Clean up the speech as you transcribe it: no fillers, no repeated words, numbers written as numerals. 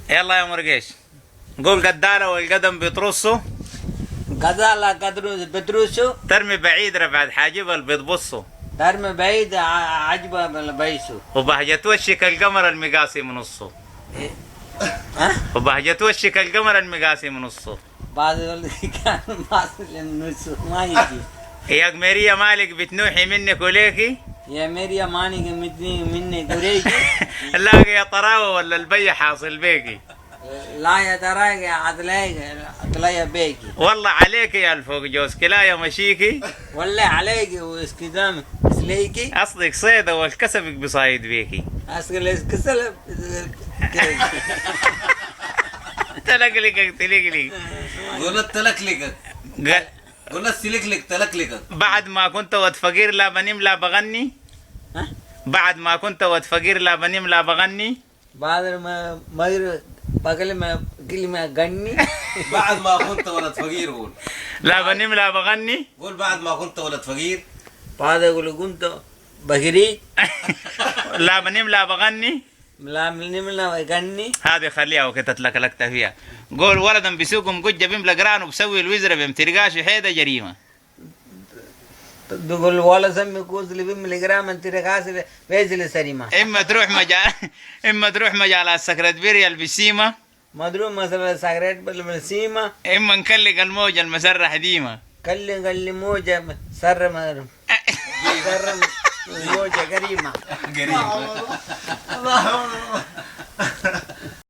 يلا يا مرقيش، قول قدالة والقدم بيترصوا. قدالة قدروس بدروسو. ترمي بعيد رفعت حاجبها اللي بتبصوا. ترمي بعيد عجبة بالبيسو. وبهجة وشك القمر المقاسي من نصه. ها؟ وبهجة وشك القمر المقاسي من نصه. بعض يقول كان باصل النص ما يجي. يا قمرية مالك بتنوحي منك وليكي؟ يا مريا ماني قمتني مني قريجي. لاقي يا طراوة ولا البي حاصل بيكي؟ لا يا تراجع عدلايا بيكي. والله عليك يا الفوق جوز كلاية مشيكي. ولا عليكي واسكدام سليكي. أصلك صيدة والكسبك بصايد بيكي. أصل اسكسل. تلقلقك تلقلق. قلت تلكلكك. قلت سلكلك تلكلكك. بعد ما كنت ود فقير لا بنم لا بغني. ها؟ بعد ما كنت ود فقير لا بنم لا بغني. بعد ما بقول ما كلمة غني. بعد ما كنت ولد فقير قول. لا بنم لا بغني. قول بعد ما كنت ولد فقير. بعد أقول كنت بغري. لا بنم لا بغني. لا مني غني. هذه خليها وكتت لك لكتة فيها. قول ولدا بيسوقهم قجة بيملى قران وبسوي الوزرة بيمترقاش حيدة جريمة. بقول ولا سمي كوز اللي بيملي جرام انت رقاص بيزل سريمة. اما تروح مجال السكرت بيريا البسيمة. مدروم مثلا سكرت بالسيمة. اما نكلق الموجة المسرح ديمة. كلي موجة سر موجة قريمة. قريب.